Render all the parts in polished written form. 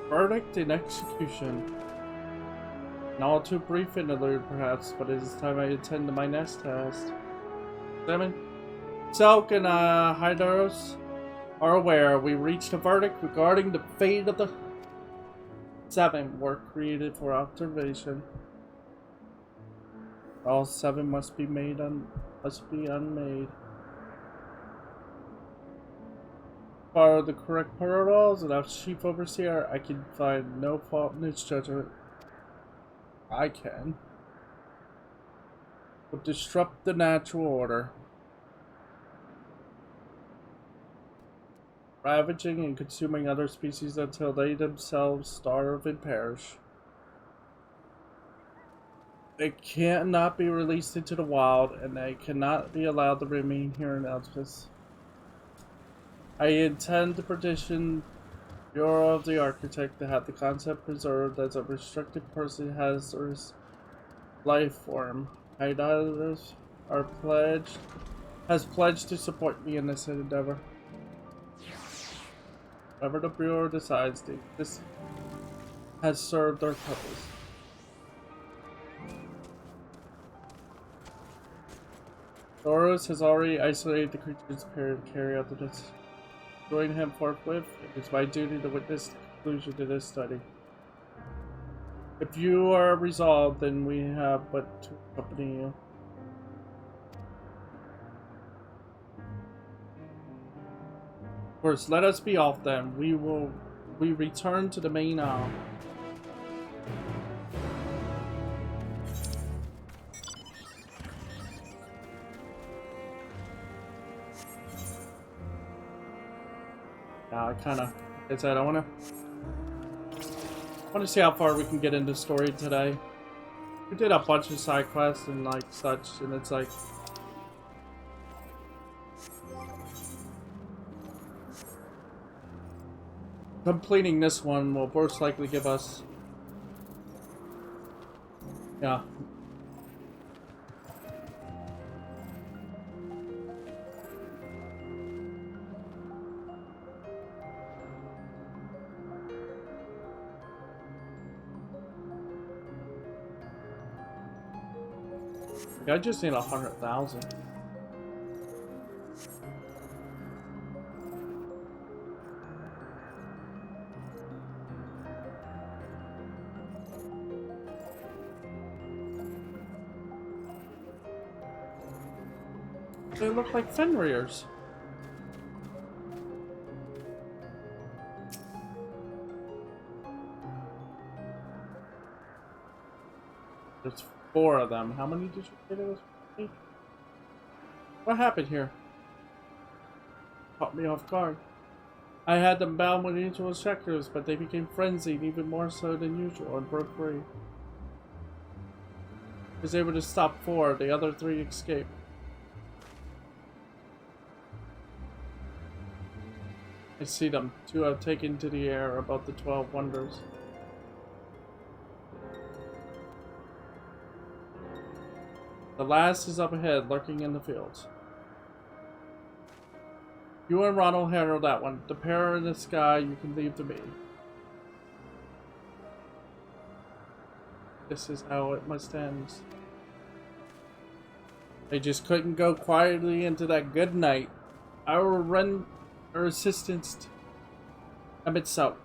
Verdict and execution. An all too brief interlude, perhaps, but it is time I attend to my next task. 7. Selk and Hydaros are aware we reached a verdict regarding the fate of the 7 were created for observation. All 7 must be unmade. Follow the correct protocols, and as chief overseer, I can find no fault in its judgment. I can. But disrupt the natural order. Ravaging and consuming other species until they themselves starve and perish. They cannot be released into the wild, and they cannot be allowed to remain here in Elspis. I intend to petition Bureau of the Architect to have the concept preserved as a restricted person hazardous life form. Hydaros has pledged to support me in this endeavor. Whatever the Bureau decides, this has served our purpose. Thoros has already isolated the creature's pair to carry out the test. Join him forthwith. It is my duty to witness the conclusion to this study. If you are resolved, then we have but to accompany you. Of course, let us be off then. We return to the main isle. I kind of, like I said, I want to see how far we can get into the story today. We did a bunch of side quests and like such, and it's like completing this one will most likely give us, yeah. I just need 100,000. They look like Fenrir's. There's 4 of them. How many did you say there was? 8? What happened here? Caught me off guard. I had them bound with usual checkers, but they became frenzied even more so than usual and broke free. I was able to stop 4, the other 3 escaped. I see them. 2 have taken to the air above the 12 wonders. The last is up ahead, lurking in the fields. You and Ron will handle that one. The pair in the sky you can leave to me. This is how it must end. They just couldn't go quietly into that good night. I will run our assistance amidst out.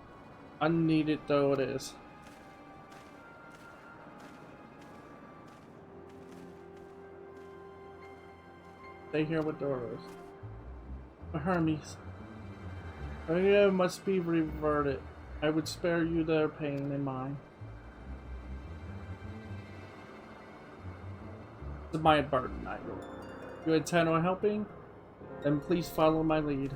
Unneeded though it is. Stay here with Doros. Hermes. Area must be reverted. I would spare you their pain and mine. It's my burden, I know. You intend on helping? Then please follow my lead.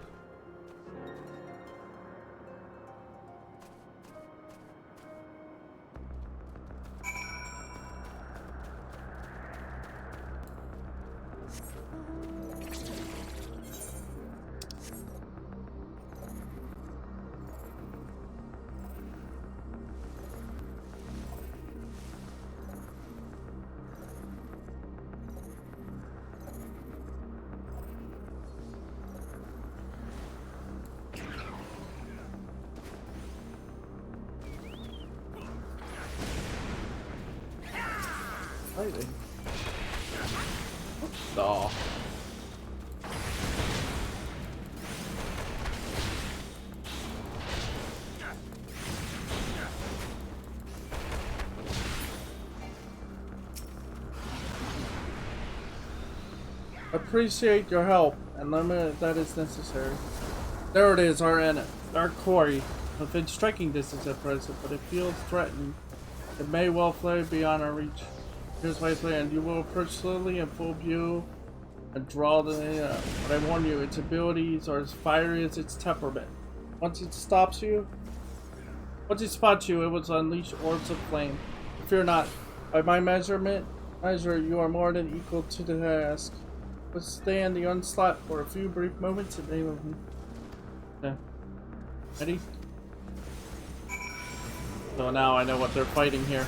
fighting? What the? Appreciate your help and limit that is necessary. There it is, our quarry. Within striking distance at present, but it feels threatened. It may well fly beyond our reach. Here's my plan. You will approach slowly in full view and draw the but I warn you, its abilities are as fiery as its temperament. Once it spots you, it will unleash orbs of flame. Fear not. By my measure, you are more than equal to the task. Withstand the onslaught for a few brief moments and they will... Okay. Ready? So now I know what they're fighting here.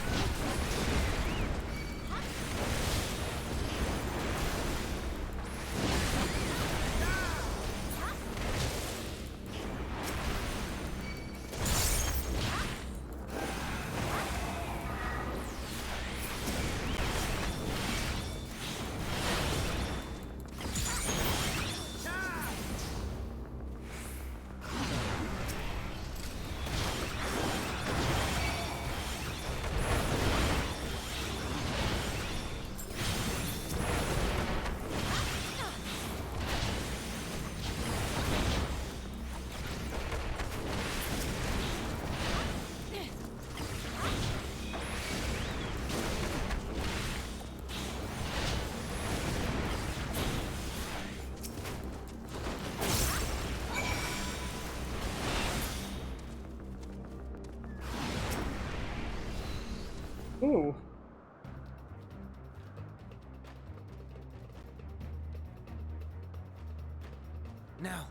Ooh. Now.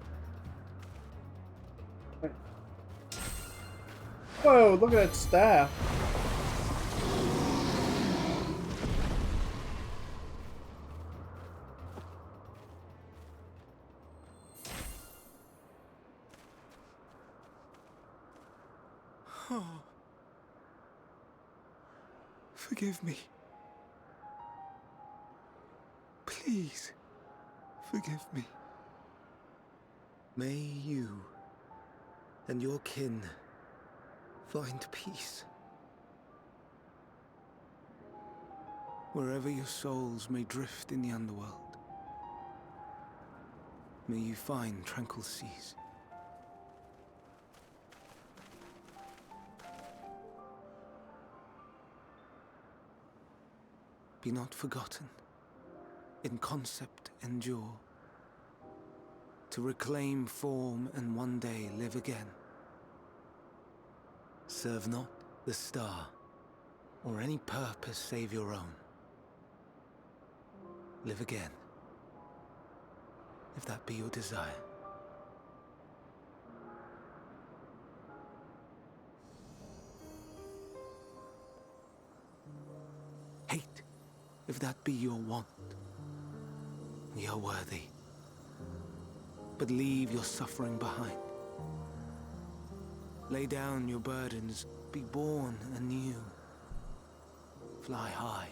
Whoa, look at that staff. Forgive me. Please, forgive me. May you and your kin find peace. Wherever your souls may drift in the underworld, may you find tranquil seas. Be not forgotten, in concept endure, to reclaim form and one day live again. Serve not the star, or any purpose save your own. Live again, if that be your desire. Hate, if that be your want. Ye are worthy, but leave your suffering behind. Lay down your burdens, be born anew. Fly high,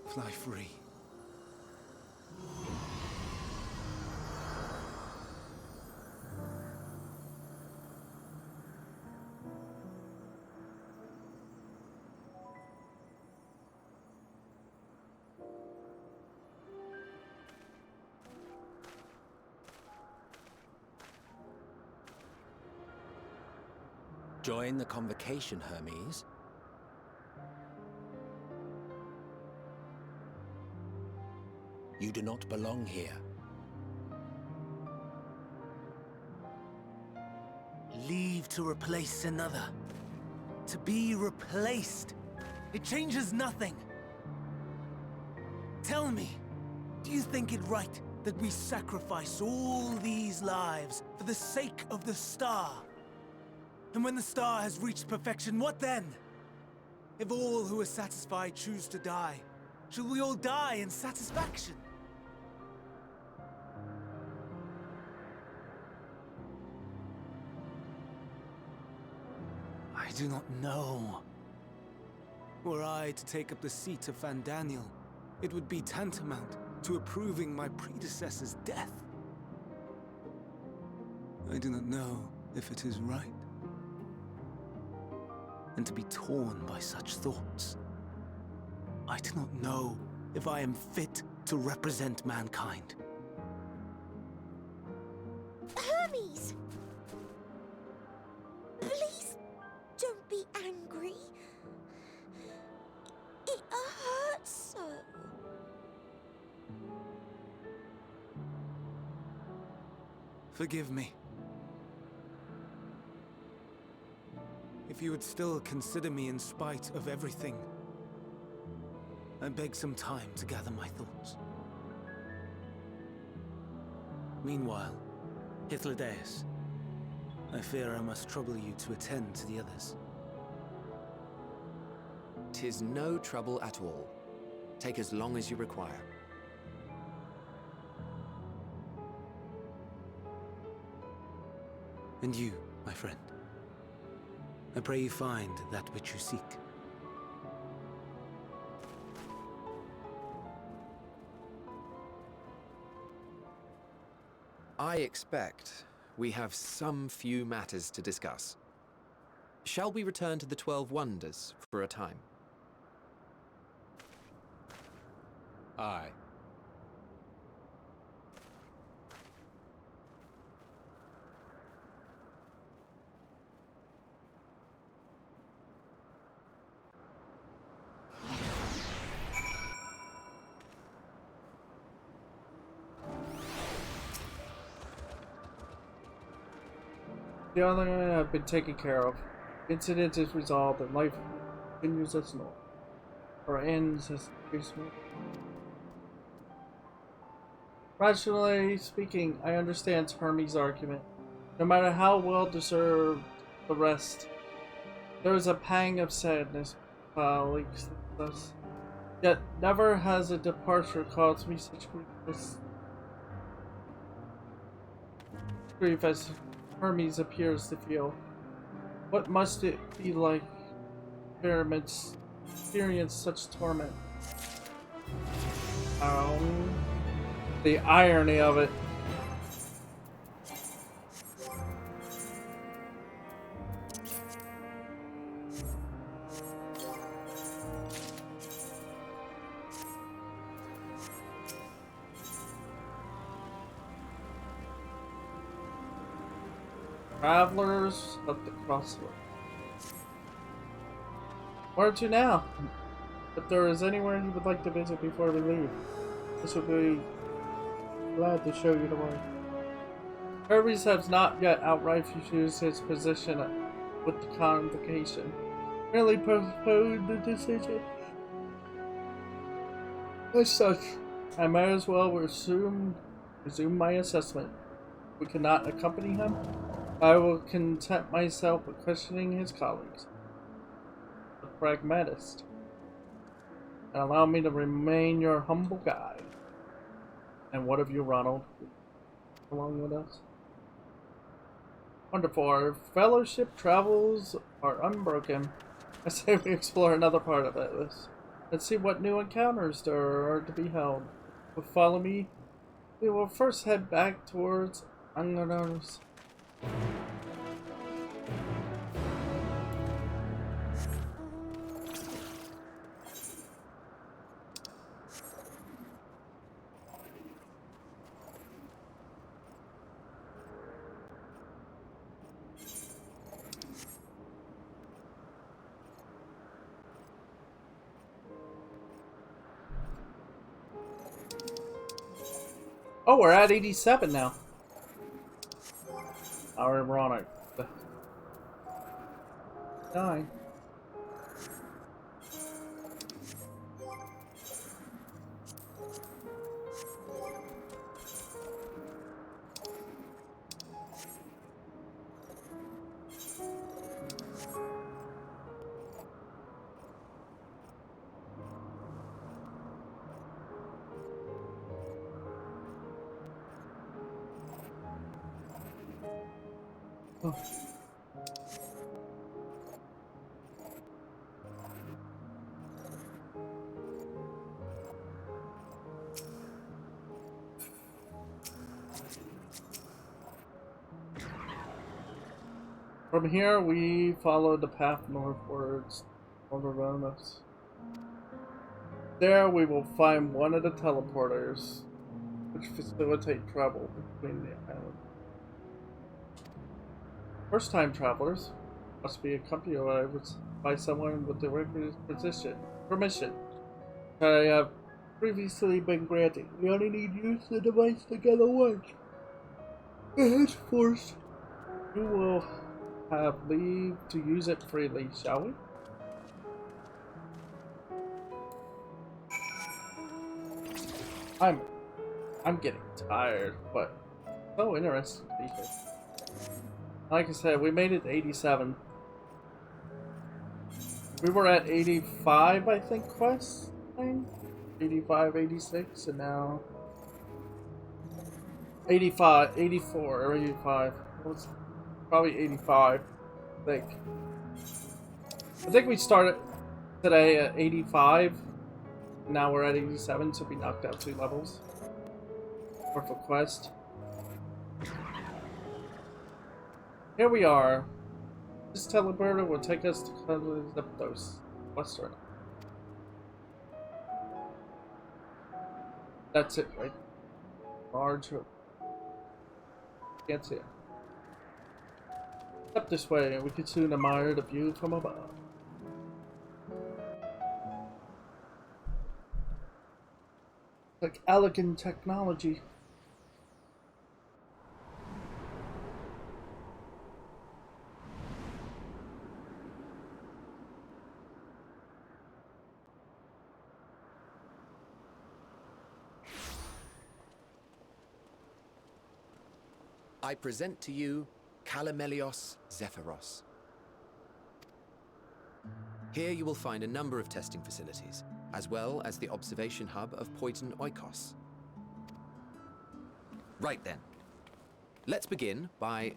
fly free. Join the convocation, Hermes. You do not belong here. Leave to replace another. To be replaced. It changes nothing. Tell me, do you think it right that we sacrifice all these lives for the sake of the star? And when the star has reached perfection, what then? If all who are satisfied choose to die, shall we all die in satisfaction? I do not know. Were I to take up the seat of Fandaniel, it would be tantamount to approving my predecessor's death. I do not know if it is right. And to be torn by such thoughts, I do not know if I am fit to represent mankind. Hermes! Please don't be angry. It hurts so. Forgive me. If you would still consider me in spite of everything, I beg some time to gather my thoughts. Meanwhile, Hythlodaeus, I fear I must trouble you to attend to the others. 'Tis no trouble at all. Take as long as you require. And you, my friend, I pray you find that which you seek. I expect we have some few matters to discuss. Shall we return to the 12 Wonders for a time? Aye. The other have been taken care of. Incident is resolved and life continues as normal. Or ends as peaceful. Rationally speaking, I understand Hermes' argument. No matter how well deserved the rest, there is a pang of sadness leaks us. Yet never has a departure caused me such grief as Hermes appears to feel. What must it be like to experience such torment? The irony of it. Travelers of the crossroads. Where to now? If there is anywhere you would like to visit before we leave, this would be glad to show you the way. Hermes has not yet outright refused his position with the convocation, merely postponed the decision. As such, I might as well resume my assessment. We cannot accompany him. I will content myself with questioning his colleagues. The pragmatist. And allow me to remain your humble guide. And what of you, Ronald? Along with us? Wonderful. Our fellowship travels are unbroken. I say we explore another part of it. Let's see what new encounters there are to be held. Will follow me? We will first head back towards Angaros. Oh, we're at 87 now. How ironic. 9. From here, we follow the path northwards all around us. There, we will find one of the teleporters, which facilitate travel between the islands. First-time travelers must be accompanied by someone with the requisite permission that I have previously been granted. We only need to use the device together once. Henceforth, you will have leave to use it freely, shall we? I'm getting tired, but so interesting to be here. Like I said, we made it to 87. We were at 85, I think, quest thing? 85, 86, and now 85, 84, or 85. It was probably 85, I think. I think we started today at 85. Now we're at 87, so we knocked out 2 levels. Worth a quest. Here we are. This teleporter will take us to Zapdos, Western. That's it, right? Large. Can't see it. Up this way, and we can soon admire the view from above. Like elegant technology. I present to you Calamelios Zephyros. Here you will find a number of testing facilities, as well as the observation hub of Poiton Oikos. Right then. Let's begin by...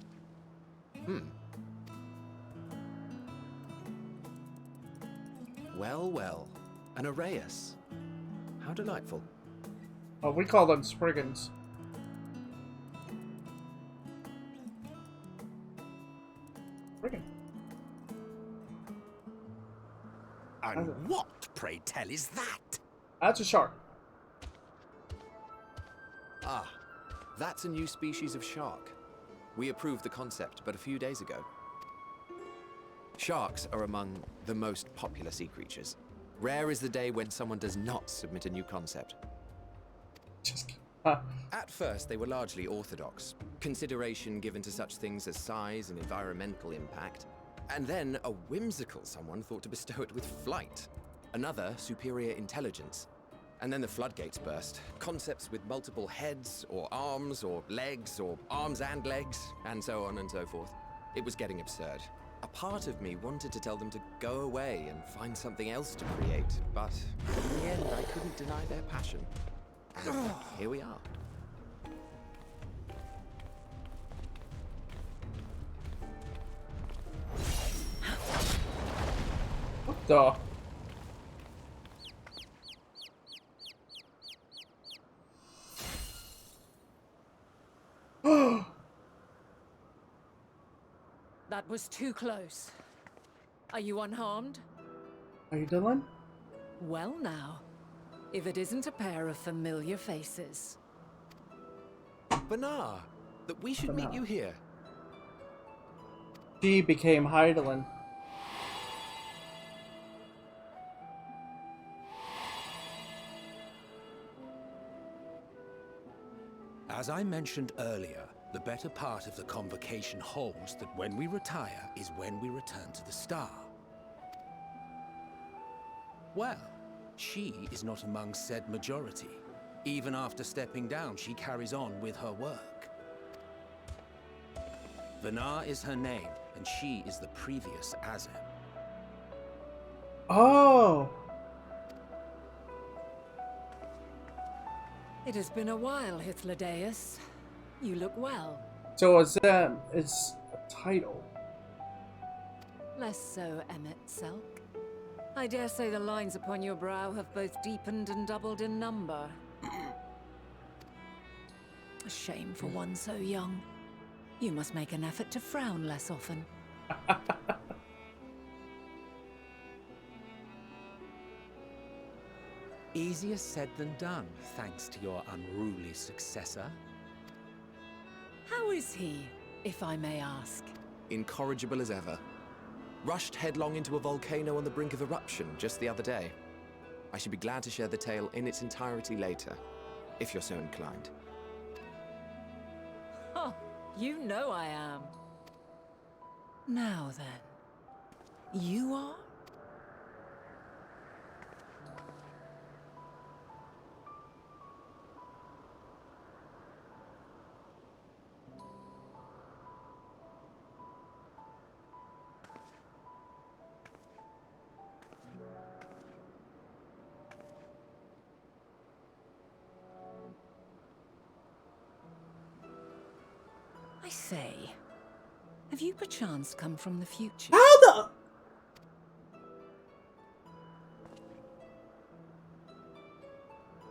Well, well. An Arrayus. How delightful. Oh, we call them Spriggans. Spriggan. And what, pray tell, is that? That's a shark. Ah, that's a new species of shark. We approved the concept but a few days ago. Sharks are among the most popular sea creatures. Rare is the day when someone does not submit a new concept. At first, they were largely orthodox, consideration given to such things as size and environmental impact. And then a whimsical someone thought to bestow it with flight. Another, superior intelligence. And then the floodgates burst. Concepts with multiple heads, or arms and legs, and so on and so forth. It was getting absurd. A part of me wanted to tell them to go away and find something else to create, but in the end, I couldn't deny their passion. And here we are. What the? That was too close. Are you unharmed? Are you Dylan? Well now, if it isn't a pair of familiar faces. Banar, that we should meet you here. She became Hydaelyn. As I mentioned earlier, the better part of the convocation holds that when we retire is when we return to the star. Well, she is not among said majority. Even after stepping down, she carries on with her work. Vanar is her name, and she is the previous Azem. Oh! It has been a while, Hythlodaeus. You look well. So Azem is a title. Less so, Emmet Selk. I dare say the lines upon your brow have both deepened and doubled in number. A shame for one so young. You must make an effort to frown less often. Easier said than done, thanks to your unruly successor. How is he, if I may ask? Incorrigible as ever. Rushed headlong into a volcano on the brink of eruption just the other day. I should be glad to share the tale in its entirety later, if you're so inclined. Oh, you know I am. Now then, you are? I say, have you perchance come from the future? How the?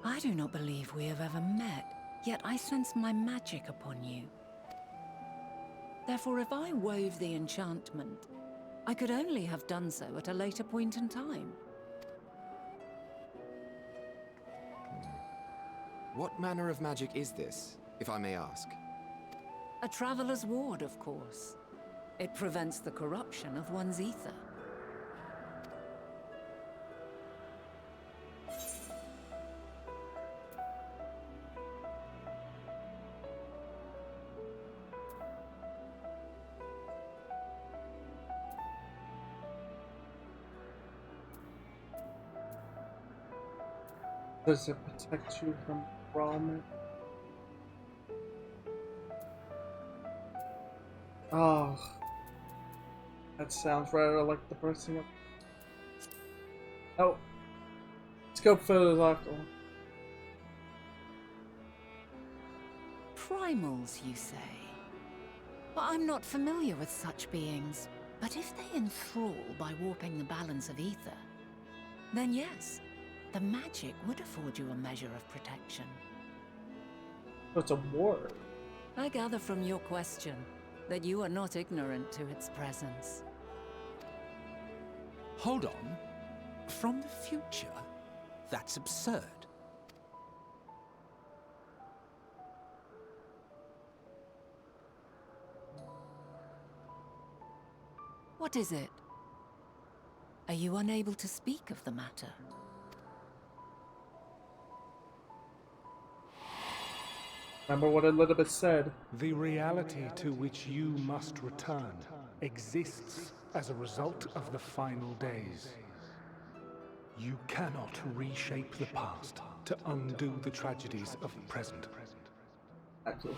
I do not believe we have ever met, yet I sense my magic upon you. Therefore, if I wove the enchantment, I could only have done so at a later point in time. What manner of magic is this, if I may ask? A traveler's ward, of course. It prevents the corruption of one's ether. Does it protect you from problem? Oh, that sounds rather like the bursting of. Oh, scope philosophical. Primals, you say? Well, I'm not familiar with such beings, but if they enthrall by warping the balance of ether, then yes, the magic would afford you a measure of protection. It's a ward. I gather from your question that you are not ignorant to its presence. Hold on. From the future? That's absurd. What is it? Are you unable to speak of the matter? Remember what Elizabeth said. The reality to which you must return exists as a result of the final days. You cannot reshape the past to undo the tragedies of the present. Actually.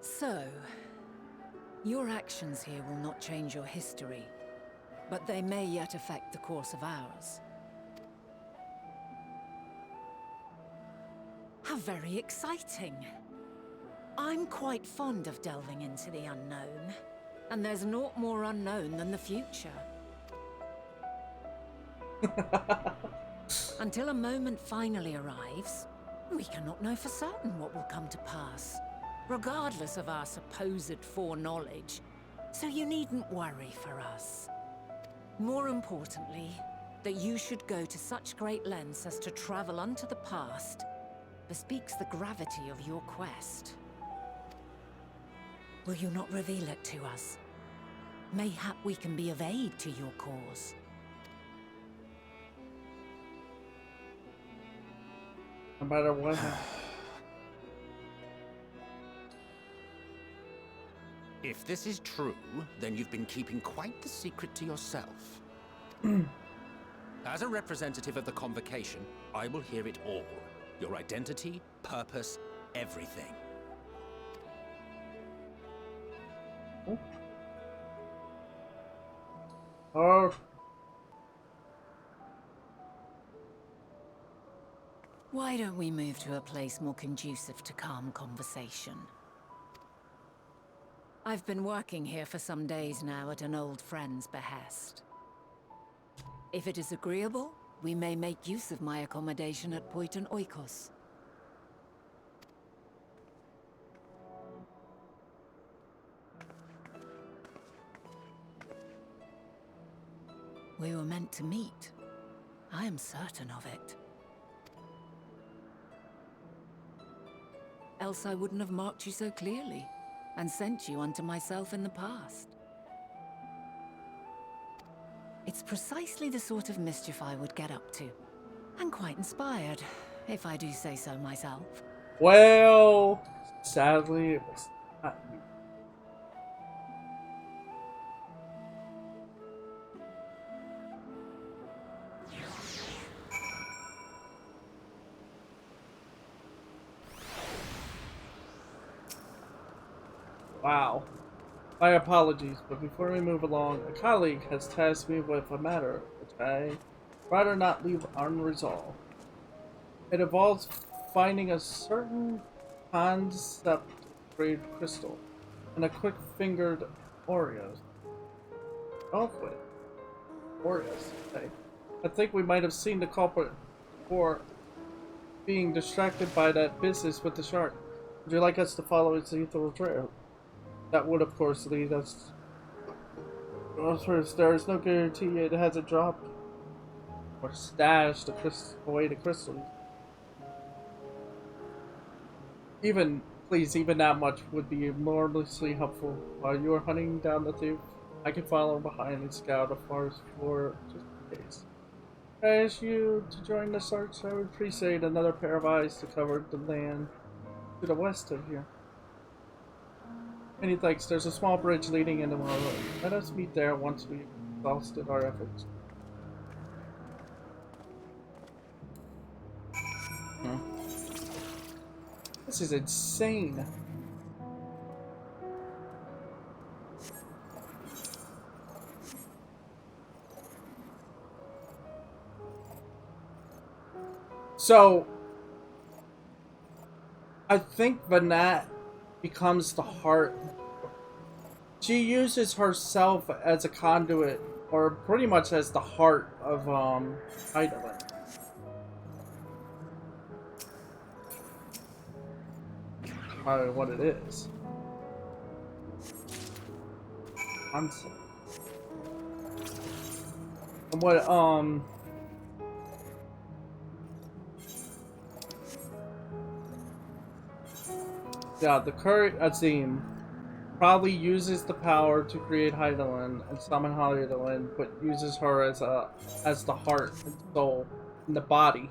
So, your actions here will not change your history, but they may yet affect the course of ours. How very exciting! I'm quite fond of delving into the unknown, and there's naught more unknown than the future. Until a moment finally arrives, we cannot know for certain what will come to pass, regardless of our supposed foreknowledge, so you needn't worry for us. More importantly, that you should go to such great lengths as to travel unto the past bespeaks the gravity of your quest. Will you not reveal it to us? Mayhap we can be of aid to your cause. No matter what. If this is true, then you've been keeping quite the secret to yourself. As a representative of the Convocation, I will hear it all. Your identity, purpose, everything. Oh. Why don't we move to a place more conducive to calm conversation? I've been working here for some days now at an old friend's behest. If it is agreeable, we may make use of my accommodation at Poiton Oikos. We were meant to meet. I am certain of it. Else I wouldn't have marked you so clearly, and sent you unto myself in the past. It's precisely the sort of mischief I would get up to. And quite inspired, if I do say so myself. Well, sadly, it was not me. Wow. My apologies, but before we move along, a colleague has tasked me with a matter which I rather not leave unresolved. It involves finding a certain concept-grade crystal and a quick-fingered Oreos. Off with Oreos, okay. I think we might have seen the culprit for being distracted by that business with the shark. Would you like us to follow its lethal trail? That would, of course, lead us. First, there is no guarantee it hasn't dropped or stashed away the crystals. Even that much would be enormously helpful. While you are hunting down the thief, I can follow behind and scout the forest floor just in case. I ask you to join the search. I would appreciate another pair of eyes to cover the land to the west of here. Many thanks. There's a small bridge leading into our road. Let us meet there once we've exhausted our efforts. This is insane. So, I think Vanat becomes the heart. She uses herself as a conduit, or pretty much as the heart of Idolin. Probably what it is. Concept. And what yeah, the current Azim probably uses the power to create Hydaelyn and summon Hydaelyn, but uses her as the heart and soul in the body.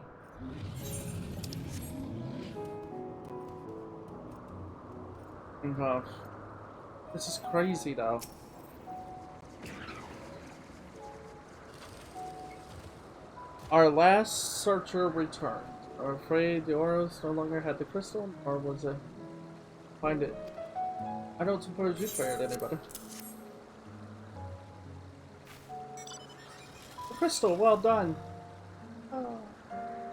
Oh gosh. This is crazy though. Our last searcher returned. I'm afraid the Oros no longer had the crystal, or was it? Find it. I don't suppose you fared anybody. The crystal, well done. Oh,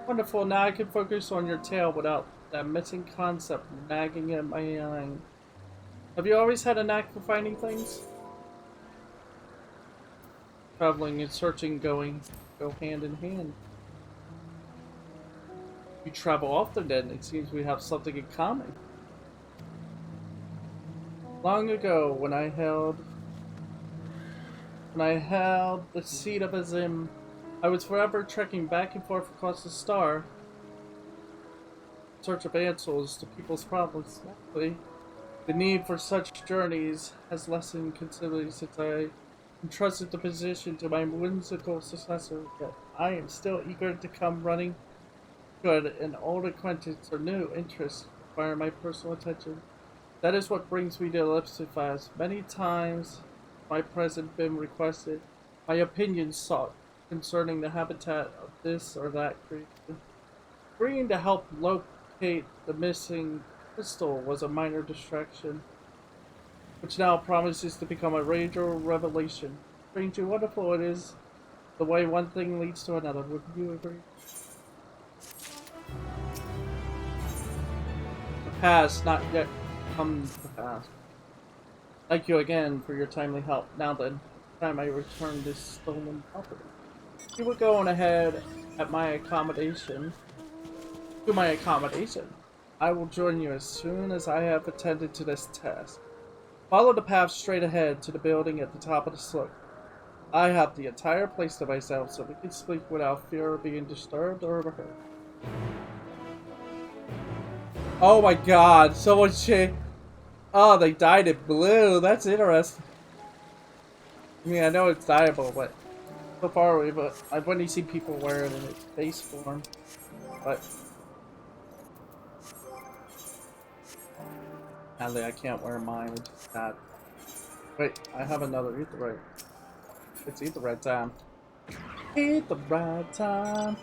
wonderful, now I can focus on your tail without that missing concept nagging at my mind. Have you always had a knack for finding things? Traveling and searching go hand in hand. You travel often then, it seems we have something in common. Long ago, when I held the seat of Azim, I was forever trekking back and forth across the star in search of answers to people's problems. Luckily, the need for such journeys has lessened considerably since I entrusted the position to my whimsical successor, yet I am still eager to come running should an old acquaintance or new interest require my personal attention. That is what brings me to Ellipsifast. Many times my presence been requested, my opinion sought concerning the habitat of this or that creature. Agreeing to help locate the missing crystal was a minor distraction, which now promises to become a major revelation. Strangely wonderful it is, the way one thing leads to another. Would you agree? The past not yet come to pass. Thank you again for your timely help. Now then, time I return this stolen property. You were going ahead at my accommodation. To my accommodation. I will join you as soon as I have attended to this task. Follow the path straight ahead to the building at the top of the slope. I have the entire place to myself so we can speak without fear of being disturbed or overheard. Oh my god, someone changed. Oh, they dyed it blue. That's interesting. I mean, I know it's dyeable, but so far I've only seen people wear it in its base form. But sadly, I can't wear mine, which is sad. Wait, I have another etherite. It's etherite time. Etherite time.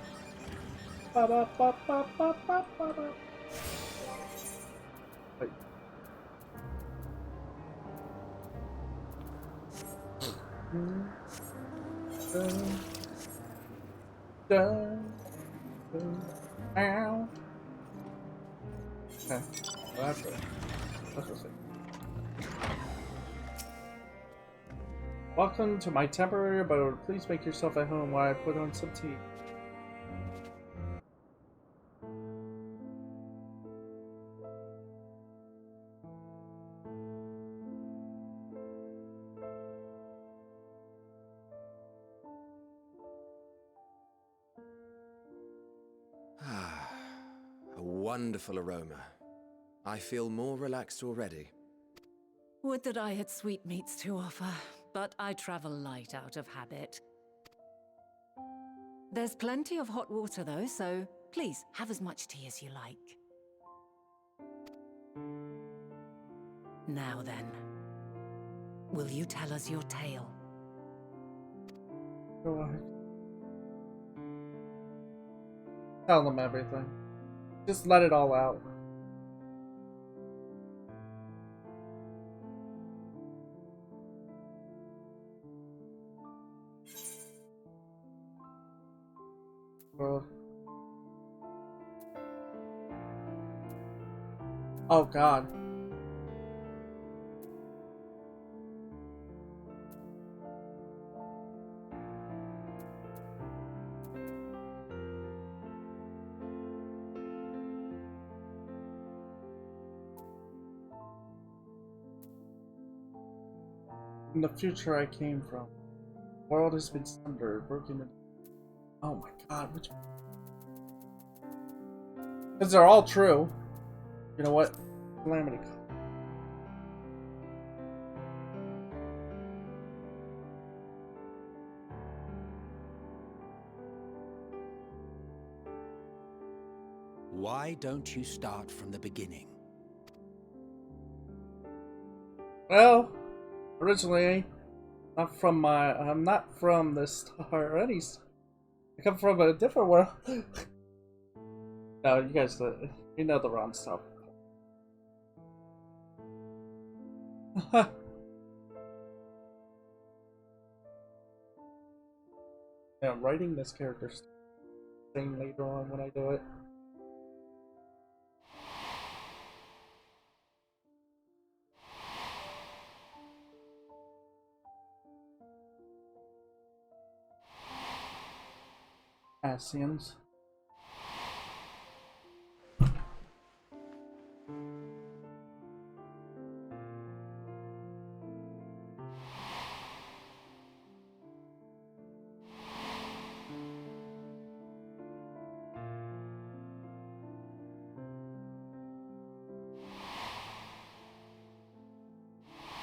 Ba ba ba ba ba ba ba ba. Wait. Dun, dun, dun, ow. Okay, well, that's it. That's what's it. Welcome to my temporary abode. Please make yourself at home while I put on some tea. A wonderful aroma. I feel more relaxed already. Would that I had sweetmeats to offer, but I travel light out of habit. There's plenty of hot water though, so please have as much tea as you like. Now then, will you tell us your tale? Go ahead. Tell them everything. Just let it all out. Oh god. In the future I came from, the world has been sundered, broken into... Oh my god, which... Because they're all true. You know what? Calamity. Why don't you start from the beginning? Well, originally, I'm not from this star or any star. I come from a different world. No, you guys, you know the Ron Stoppable. Yeah, I'm writing this character's thing later on when I do it. Asians.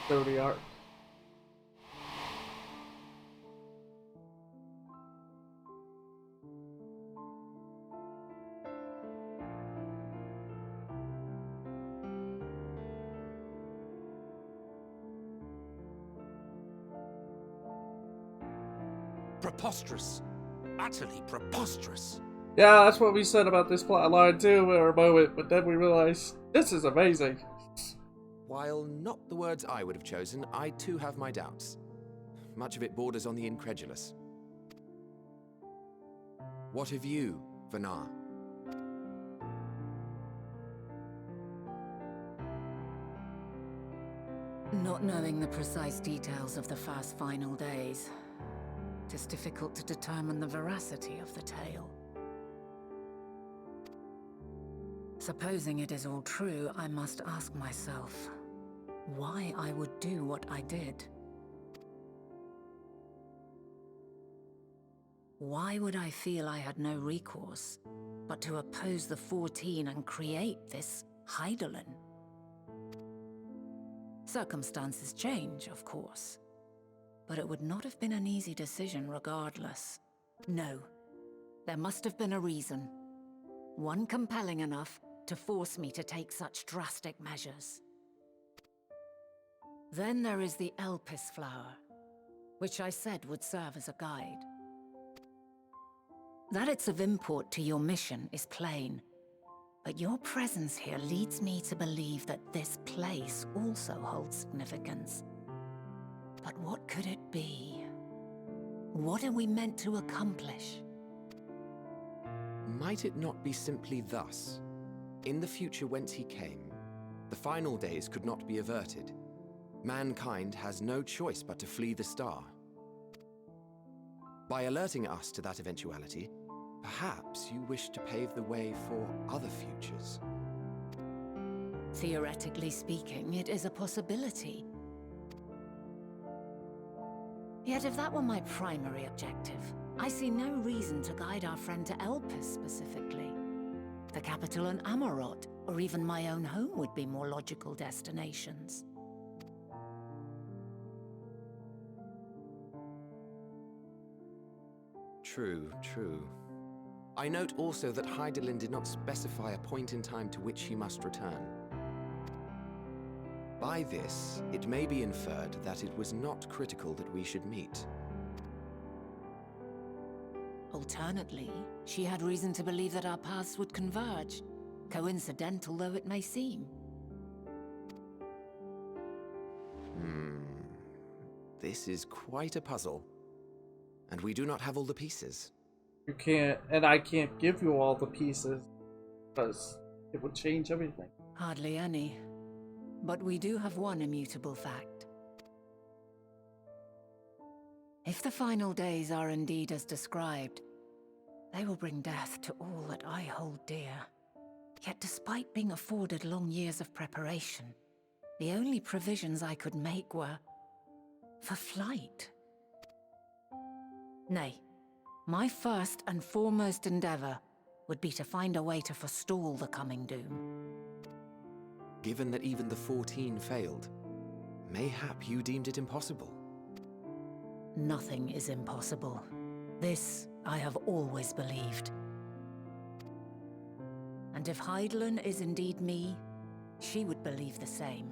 Zodiac. Preposterous. Utterly preposterous. Yeah, that's what we said about this plotline too for a moment, but then we realized this is amazing. While not the words I would have chosen, I too have my doubts. Much of it borders on the incredulous. What of you, Vanar? Not knowing the precise details of the first final days, it is difficult to determine the veracity of the tale. Supposing it is all true, I must ask myself why I would do what I did. Why would I feel I had no recourse but to oppose the 14 and create this Hydaelyn? Circumstances change, of course, but it would not have been an easy decision regardless. No, there must have been a reason. One compelling enough to force me to take such drastic measures. Then there is the Elpis flower, which I said would serve as a guide. That it's of import to your mission is plain, but your presence here leads me to believe that this place also holds significance. But what could it be? What are we meant to accomplish? Might it not be simply thus? In the future whence he came, the final days could not be averted. Mankind has no choice but to flee the star. By alerting us to that eventuality, perhaps you wish to pave the way for other futures. Theoretically speaking, it is a possibility. Yet if that were my primary objective, I see no reason to guide our friend to Elpis specifically. The capital and Amarot, or even my own home would be more logical destinations. True, true. I note also that Hydaelyn did not specify a point in time to which he must return. By this, it may be inferred that it was not critical that we should meet. Alternately, she had reason to believe that our paths would converge, coincidental though it may seem. This is quite a puzzle. And we do not have all the pieces. You can't, and I can't give you all the pieces, because it would change everything. Hardly any. But we do have one immutable fact. If the final days are indeed as described, they will bring death to all that I hold dear. Yet despite being afforded long years of preparation, the only provisions I could make were for flight. Nay, my first and foremost endeavor would be to find a way to forestall the coming doom. Given that even the 14 failed, mayhap you deemed it impossible. Nothing is impossible. This I have always believed. And if Hydaelyn is indeed me, she would believe the same.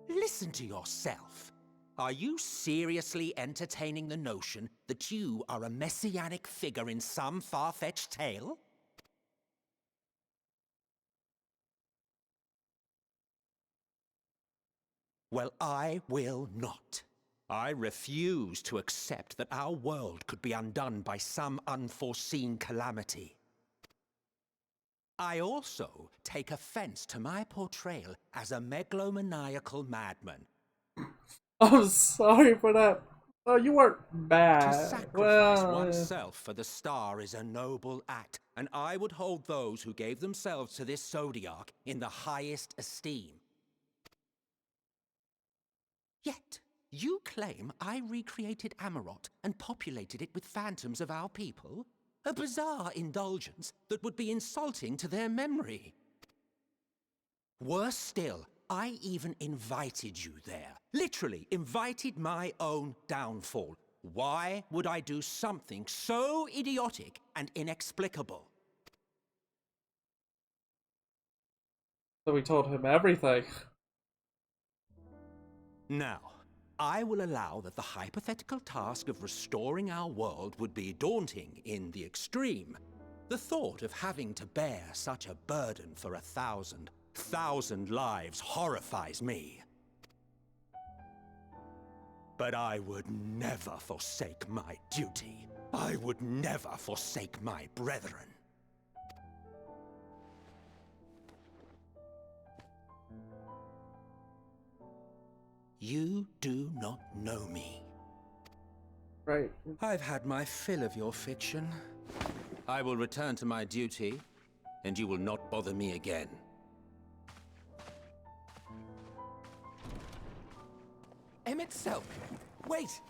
Listen to yourself. Are you seriously entertaining the notion that you are a messianic figure in some far-fetched tale? Well, I will not. I refuse to accept that our world could be undone by some unforeseen calamity. I also take offense to my portrayal as a megalomaniacal madman. I'm sorry for that. Oh, you weren't bad. To sacrifice Well, oneself for the star is a noble act, and I would hold those who gave themselves to this zodiac in the highest esteem. Yet, you claim I recreated Amarot and populated it with phantoms of our people? A bizarre indulgence that would be insulting to their memory. Worse still, I even invited you there. Literally invited my own downfall. Why would I do something so idiotic and inexplicable? so we told him everything. Now, I will allow that the hypothetical task of restoring our world would be daunting in the extreme. The thought of having to bear such a burden for 1,000 lives horrifies me. But I would never forsake my duty. I would never forsake my brethren. You do not know me. Right. I've had my fill of your fiction. I will return to my duty, and you will not bother me again. Emmett Selk! Wait!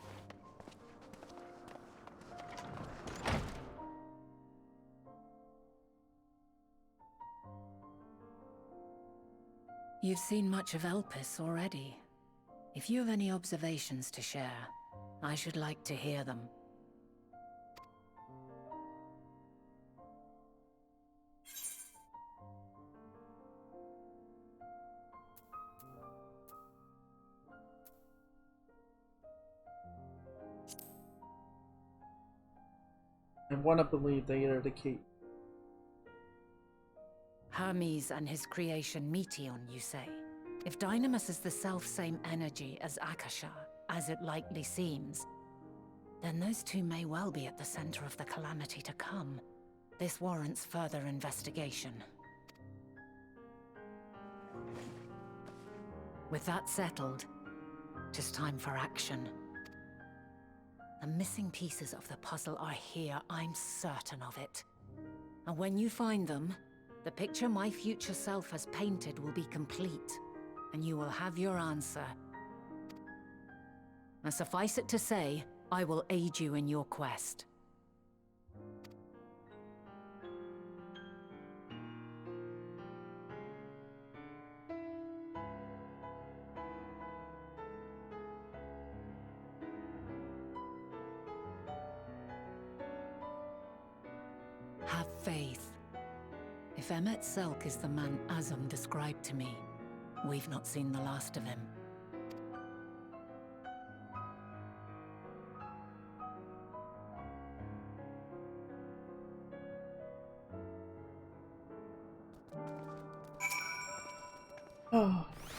You've seen much of Elpis already. If you have any observations to share, I should like to hear them. I want to believe they are the key. Hermes and his creation Meteon, you say? If Dynamis is the self-same energy as Akasha, as it likely seems, then those two may well be at the center of the calamity to come. This warrants further investigation. With that settled, it is time for action. The missing pieces of the puzzle are here, I'm certain of it. And when you find them, the picture my future self has painted will be complete, and you will have your answer. And suffice it to say, I will aid you in your quest. Have faith. If Emmett Selk is the man Azum described to me, we've not seen the last of him.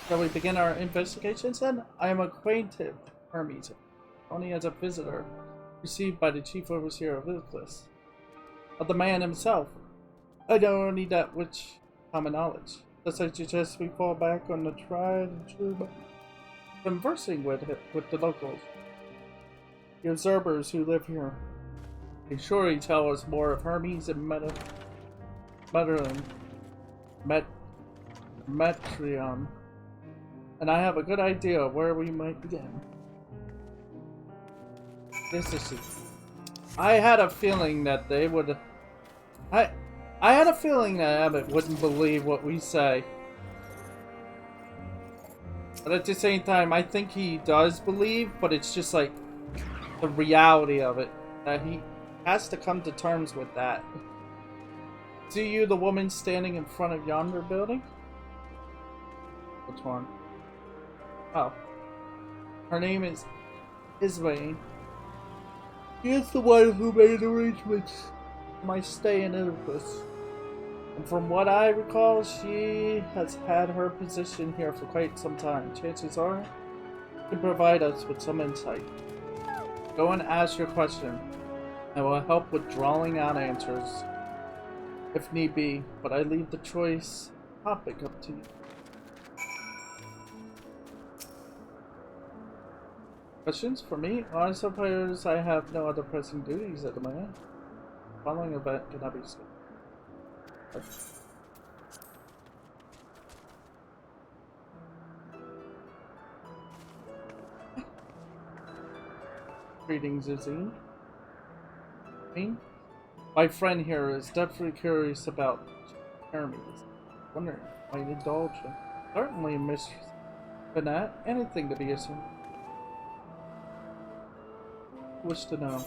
Shall we begin our investigations then? I am acquainted with Hermes, only as a visitor, received by the chief overseer of Elpis. Of the man himself, I know only that which common knowledge. Thus I suggest we fall back on the tried and true method, conversing with the locals, the observers who live here. They surely tell us more of Hermes and Metreon, and I have a good idea of where we might begin. This is it. I had a feeling that they would. I had a feeling that Abbott wouldn't believe what we say. But at the same time, I think he does believe, but it's just like the reality of it. That he has to come to terms with that. See you, the woman standing in front of yonder building? Which one? Oh. Her name is Isvain. She is the one who made arrangements for my stay in Elpis. And from what I recall, she has had her position here for quite some time. Chances are, she can provide us with some insight. Go and ask your question. I will help with drawing out answers, if need be, but I leave the choice topic up to you. Questions for me? Well, I suppose I have no other pressing duties at the moment. The following event cannot be skipped. Greetings, Izzy. My friend here is definitely curious about Hermes. Wondering if I might indulge him. Certainly, Miss Banat. Anything to be assumed. Wish to know.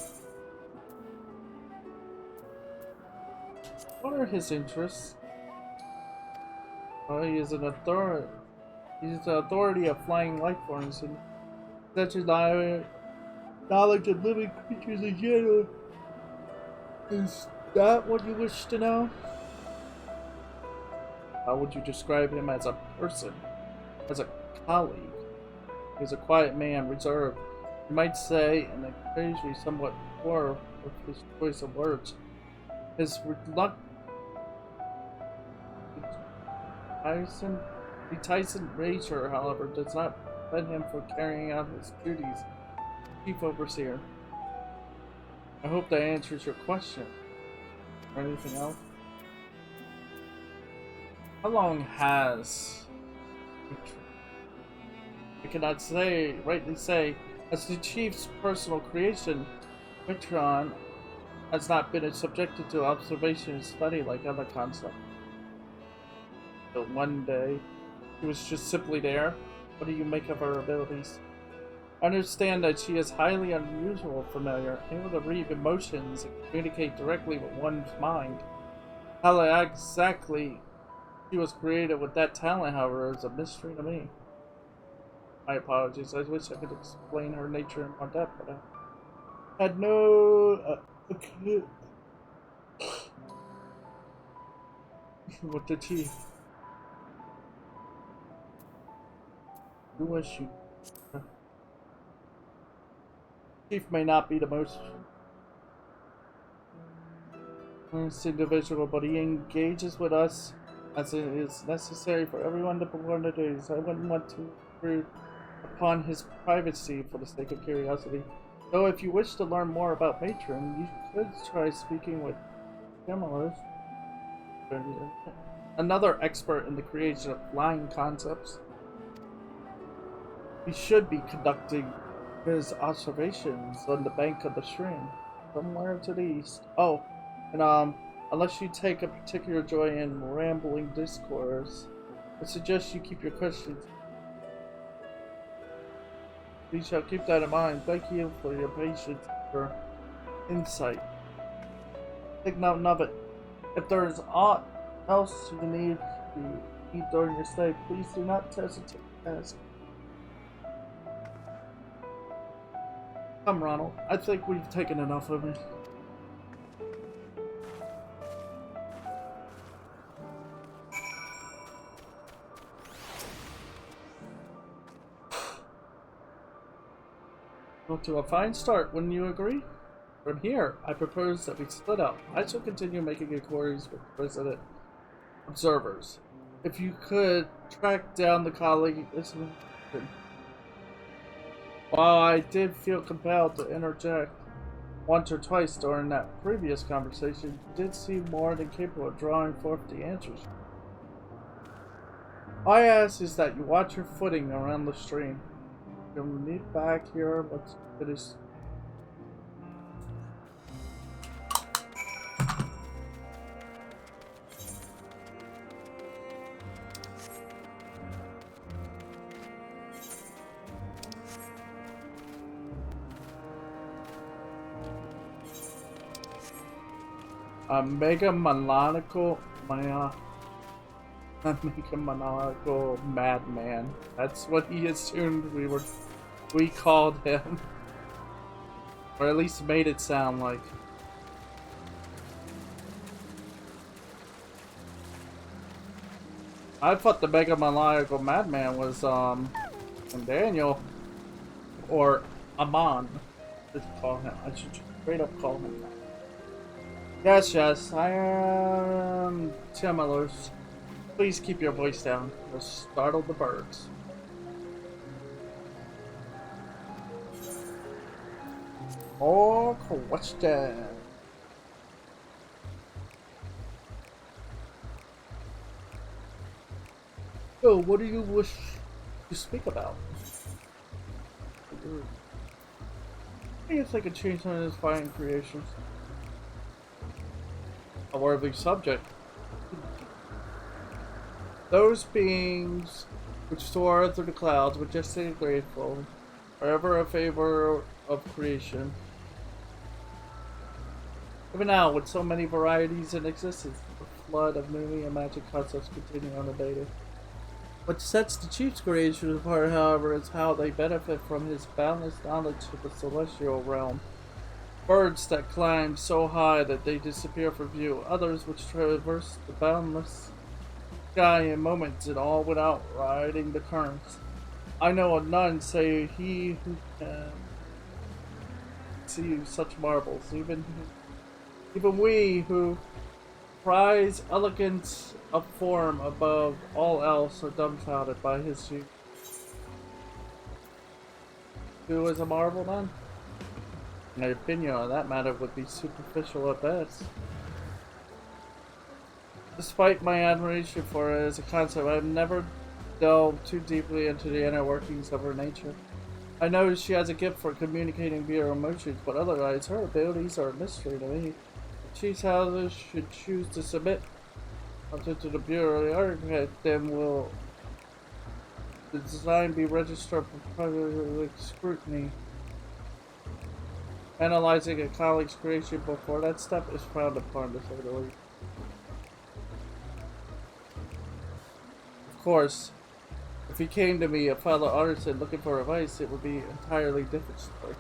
What are his interests? Well, he is an authority. He's the authority of flying life forms and such as knowledge of living creatures in general. Is that what you wish to know? How would you describe him as a person? As a colleague? He's a quiet man, reserved. You might say, and occasionally somewhat poor with his choice of words. His reticent nature, however, does not suspend him for carrying out his duties, Chief Overseer. I hope that answers your question. Or anything else? How long has... I cannot rightly say, as the Chief's personal creation, Mitron has not been subjected to observation and study like other concepts. So one day, she was just simply there. What do you make of her abilities? I understand that she is highly unusual, familiar, able to read emotions and communicate directly with one's mind. How exactly she was created with that talent, however, is a mystery to me. My apologies, I wish I could explain her nature in more depth, but I had no clue. With the Chief. Who was she? Chief may not be the most individual, but he engages with us as it is necessary for everyone to perform their duties. I wouldn't want to intrude upon his privacy for the sake of curiosity. Though if you wish to learn more about Matron, you could try speaking with Camelos, another expert in the creation of flying concepts. He should be conducting his observations on the bank of the stream, somewhere to the east. Oh, and unless you take a particular joy in rambling discourse, I suggest you keep your questions. We shall keep that in mind. Thank you for your patience, your insight. Take note of it. If there is aught else you need to eat during your stay, please do not hesitate to ask. Come, Ronald. I think we've taken enough of it. Well, to a fine start, wouldn't you agree? From here, I propose that we split up. I shall continue making inquiries with resident observers. If you could track down the colleague... While I did feel compelled to interject once or twice during that previous conversation, you did seem more than capable of drawing forth the answers. All I ask is that you watch your footing around the stream. You'll meet back here, let's finish. A mega maniacal madman. That's what he assumed we called him. Or at least made it sound like. I thought the mega maniacal madman was Daniel or Amon. Just call him. I should straight up call him that. Yes, I am Timolos. Please keep your voice down. You'll startle the birds. More question. So, what do you wish to speak about? I guess I could change some of his fine creations. A worthy subject. Those beings which soar through the clouds, majestic and grateful, are ever a favor of creation. Even now, with so many varieties in existence, the flood of newly imagined concepts continue unabated. What sets the Chief's creation apart, however, is how they benefit from his boundless knowledge of the celestial realm. Birds that climb so high that they disappear from view, others which traverse the boundless sky in moments, and all without riding the currents. I know of none save he who can see such marvels. Even we who prize elegance of form above all else are dumbfounded by his view. 2 is a marvel then? My opinion on that matter would be superficial at best. Despite my admiration for it as a concept, I've never delved too deeply into the inner workings of her nature. I know she has a gift for communicating via emotions, but otherwise her abilities are a mystery to me. If Chief's houses should choose to submit something to the Bureau of the Architect, then will the design be registered for public scrutiny. Analyzing a colleague's creation before that step is frowned upon, to say the least. Of course, if he came to me, a fellow artisan looking for advice, it would be an entirely different story.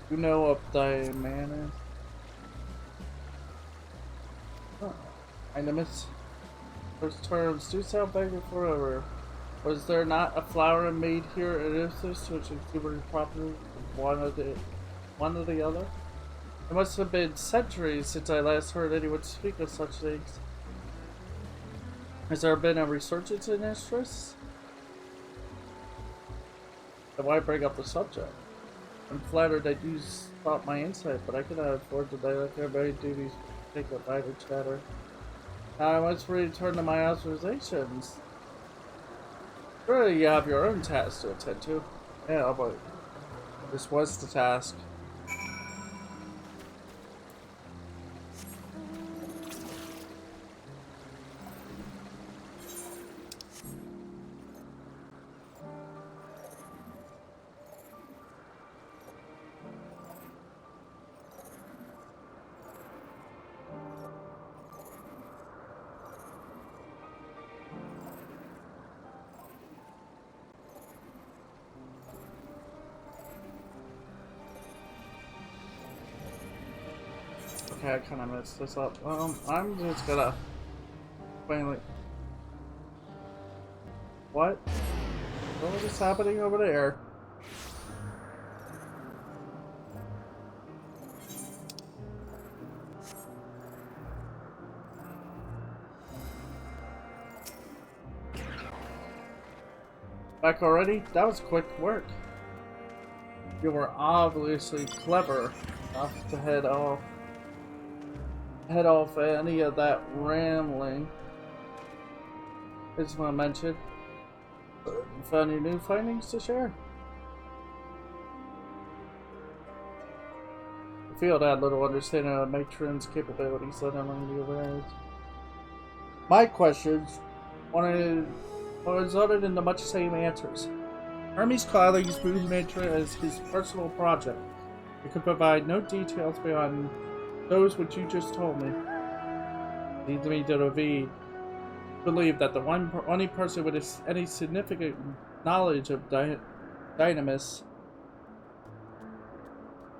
You know what the man is? Oh, Animus. Those terms do sound vaguely forever. Was there not a flower made here at Ipsus which exhibited properties of one or the other? It must have been centuries since I last heard anyone speak of such things. Has there been a resurgence in interest? Then why bring up the subject? I'm flattered that you thought my insight, but I cannot afford to neglect everybody's duties to take up idle chatter. Now I must return to my observations. Surely you have your own tasks to attend to. Yeah, but this was the task. Okay, I kind of messed this up. I'm just gonna finally. What? What is happening over there? Back already? That was quick work. You were obviously clever enough to head off any of that rambling. I just want to mention, you found any new findings to share? The field had little understanding of Matron's capabilities, let alone the awareness. My questions resulted in the much same answers. Hermes' colleagues viewed Matron as his personal project. He could provide no details beyond those which you just told me. Leads me to believe that the only person with any significant knowledge of Dynamis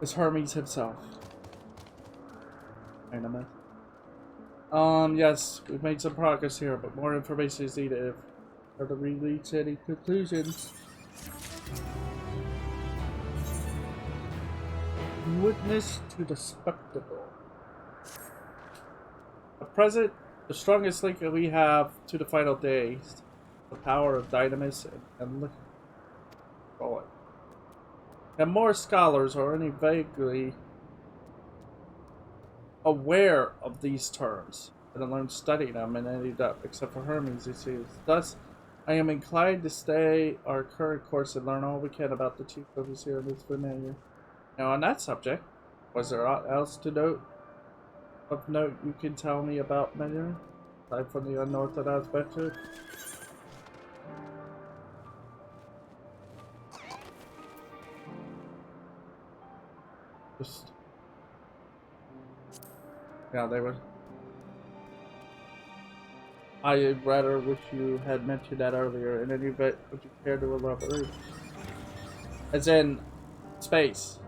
is Hermes himself. Dynamis. Yes, we've made some progress here, but more information is needed for to reach any conclusions. Witness to the spectacle. At present, the strongest link that we have to the final days, the power of Dynamis and more scholars are only vaguely aware of these terms and alone study them in any depth, except for Hermes, you see. Thus, I am inclined to stay our current course and learn all we can about the chief overseer of this familiar. Now, on that subject, was there aught else to note? Of note you can tell me about Mayor, aside from the unorthodox method? Just... yeah, they were... I rather wish you had mentioned that earlier. In any event, would you care to elaborate? As in, space.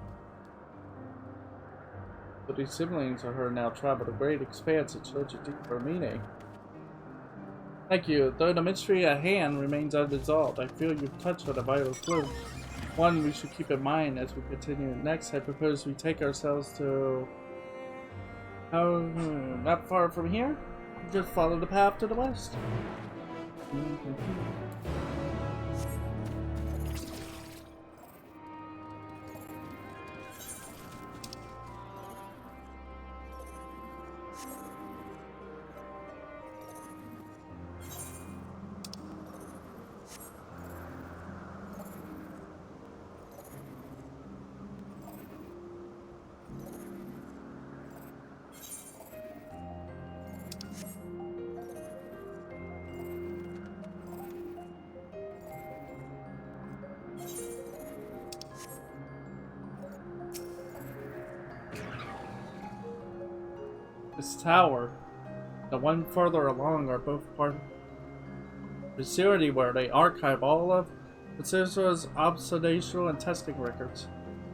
But these siblings of her now traveled a great expanse and search a deeper meaning. Thank you. Though the mystery at hand remains unresolved, I feel you've touched on a vital clue. One we should keep in mind as we continue. Next, I propose we take ourselves to... not far from here. Just follow the path to the west. This tower, the one further along, are both part of the facility where they archive all of Bethesda's observational and testing records.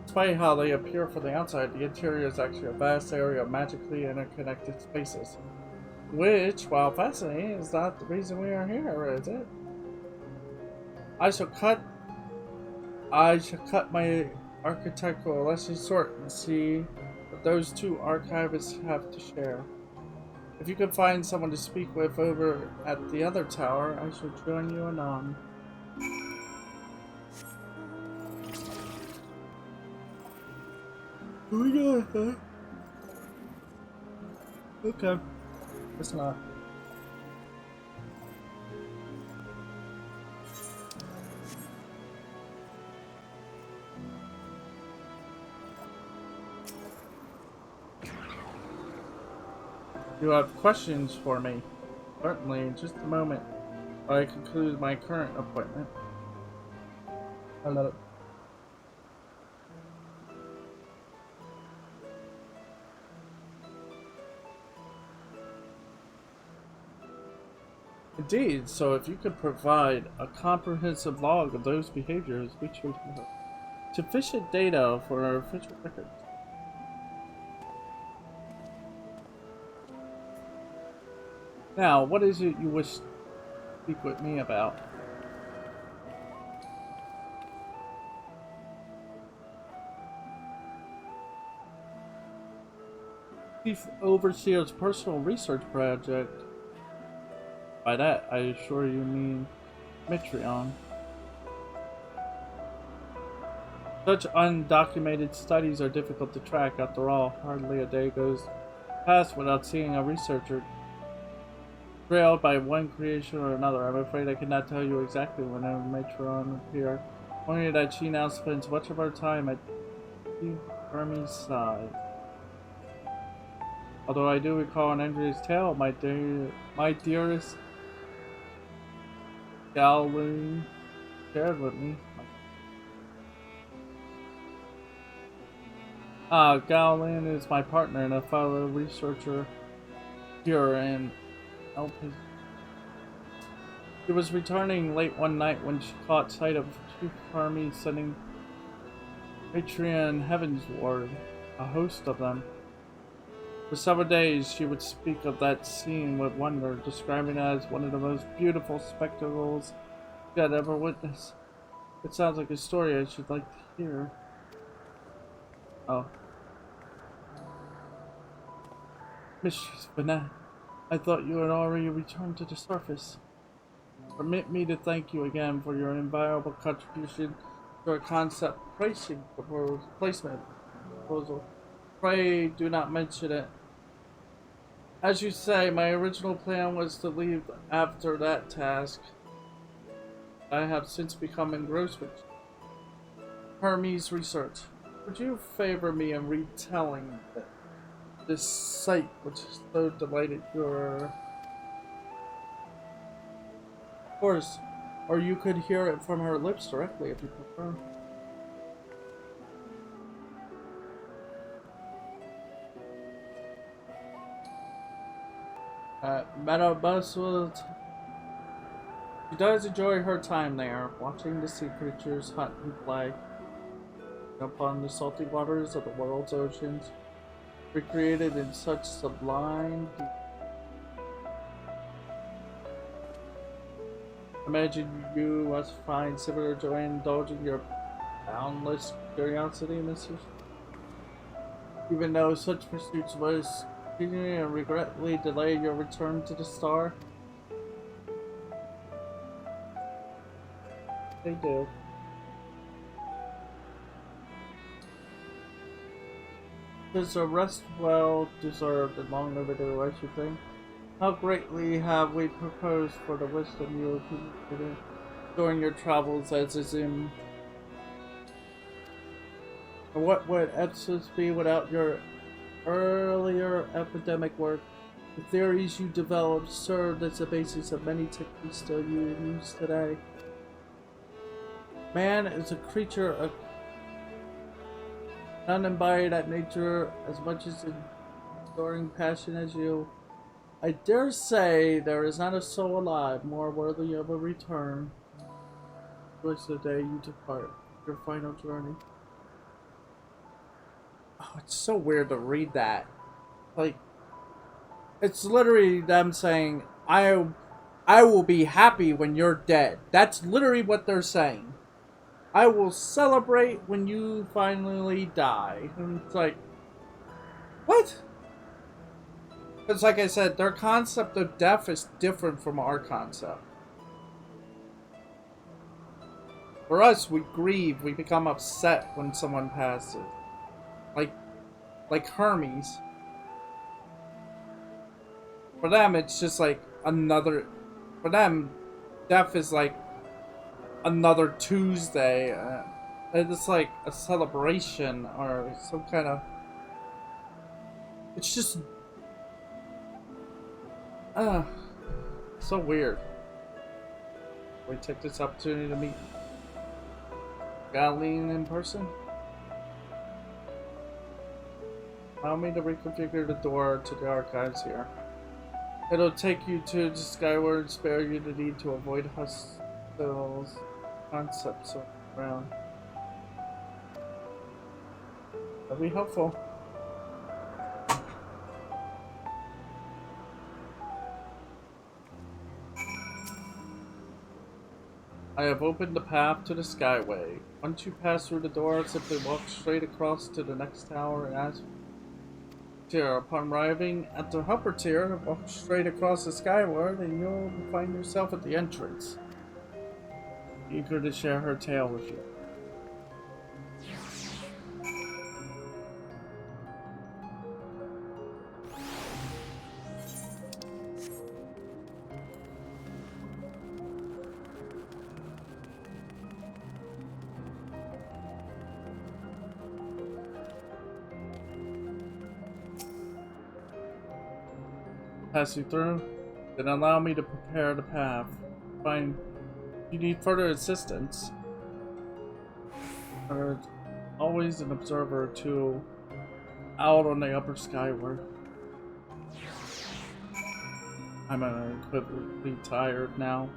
Despite how they appear from the outside, the interior is actually a vast area of magically interconnected spaces. Which, while fascinating, is not the reason we are here, is it? I shall cut my architectural lessons short and see what those two archivists have to share. If you can find someone to speak with over at the other tower, I shall join you anon. Oh my god, okay. It's not. You have questions for me? Certainly, in just a moment. I conclude my current appointment. Hello. Indeed, so if you could provide a comprehensive log of those behaviors, we should have sufficient data for our official records. Now, what is it you wish to speak with me about? Chief Overseer's personal research project. By that, I assure you mean Metreon. Such undocumented studies are difficult to track. After all, hardly a day goes past without seeing a researcher trailed by one creation or another. I'm afraid I cannot tell you exactly when Metreon appear. Only that she now spends much of her time at Hermes' side. Although I do recall an Andrea's tale, my dearest Galoon shared with me. Galoon is my partner and a fellow researcher here in Elpis. She was returning late one night when she caught sight of Chief Hermes sending Patreon heavensward, a host of them. For several days she would speak of that scene with wonder, describing it as one of the most beautiful spectacles she had ever witnessed. It sounds like a story I should like to hear. Oh. Mistress Banat, I thought you had already returned to the surface. Permit me to thank you again for your invaluable contribution to our concept placement proposal. Pray do not mention it. As you say, my original plan was to leave after that task. I have since become engrossed with Hermes' research. Would you favor me in retelling this sight which so delighted your... Of course, or you could hear it from her lips directly if you prefer. Metabustle. She does enjoy her time there, watching the sea creatures hunt and play. Jump on the salty waters of the world's oceans, recreated in such sublime beauty. Imagine you must find similar joy in indulging your boundless curiosity, Mrs. Even though such pursuits was and regretfully delay your return to the star. They do. It's a rest well deserved and long overdue, I should think. How greatly have we proposed for the wisdom you accumulated during your travels as a Zim? What would Exodus be without your earlier epidemic work? The theories you developed served as the basis of many techniques still used today. Man is a creature of unembodied at nature as much as enduring passion as you. I dare say there is not a soul alive more worthy of a return. Towards the day you depart, your final journey. Oh, it's so weird to read that. Like, it's literally them saying, I will be happy when you're dead. That's literally what they're saying. I will celebrate when you finally die. And it's like, what? Because like I said, their concept of death is different from our concept. For us, we grieve, we become upset when someone passes. Like Hermes. For them, it's just like another... For them, death is like another Tuesday. It's like a celebration or some kind of... It's just... so weird. We take this opportunity to meet Galeen in person. Allow me to reconfigure the door to the archives here. It'll take you to the skyward and spare you the need to avoid hostile concepts around. That'll be helpful. I have opened the path to the Skyway. Once you pass through the door, simply walk straight across to the next tower and ask tier. Upon arriving at the upper tier, walk straight across the skyward and you'll find yourself at the entrance. Eager to share her tale with you. Pass you through, then allow me to prepare the path. Fine. If you need further assistance, there's always an observer or two out on the upper skyward. I'm incredibly tired now.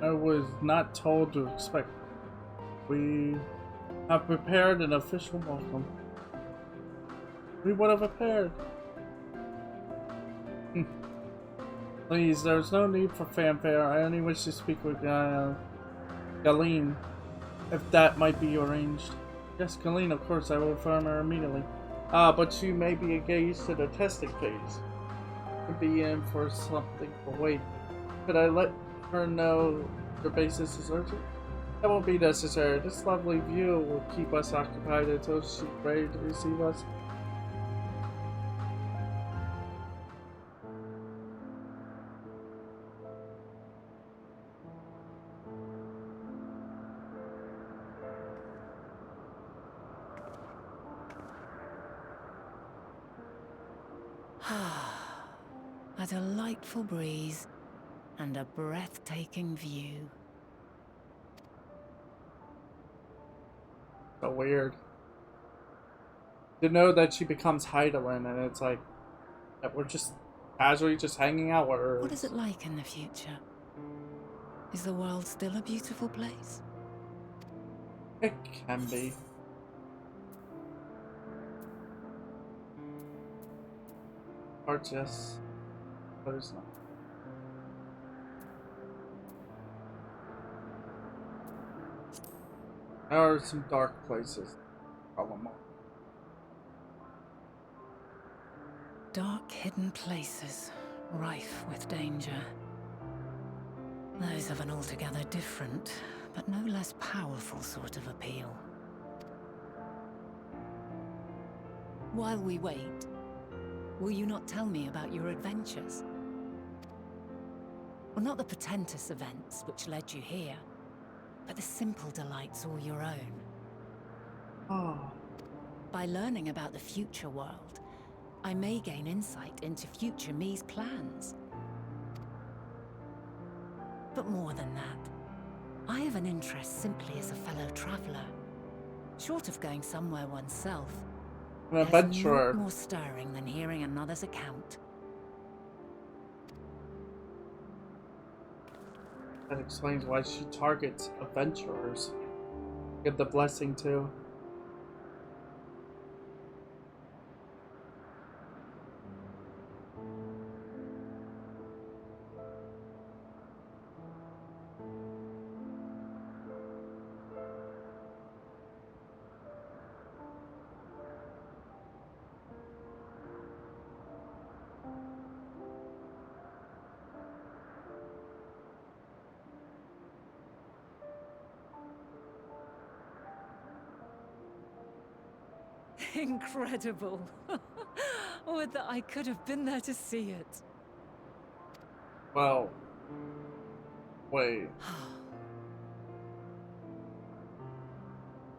I was not told to expect. We have prepared an official welcome. We would have prepared. Please, there's no need for fanfare. I only wish to speak with Galeen, if that might be arranged. Yes, Galeen, of course, I will inform her immediately. But she may be engaged in the testing phase. Could be in for something. But wait, could I let her know your basis is urgent? That won't be necessary. This lovely view will keep us occupied until she's ready to receive us. A delightful breeze and a breathtaking view. So weird. To know that she becomes Heidelin and it's like that we're just casually just hanging out with her. What is it like in the future? Is the world still a beautiful place? It can be. Parts, yes. Others not. There are some dark places. Problem. Dark, hidden places, rife with danger. Those have an altogether different, but no less powerful sort of appeal. While we wait, will you not tell me about your adventures? Well, not the portentous events which led you here, but the simple delights all your own. Oh. By learning about the future world, I may gain insight into future me's plans. But more than that, I have an interest simply as a fellow traveler. Short of going somewhere oneself, An there's adventurer. naught more stirring than hearing another's account. That explains why she targets adventurers. Get the blessing too. Incredible. Would that I could have been there to see it. Well, wait.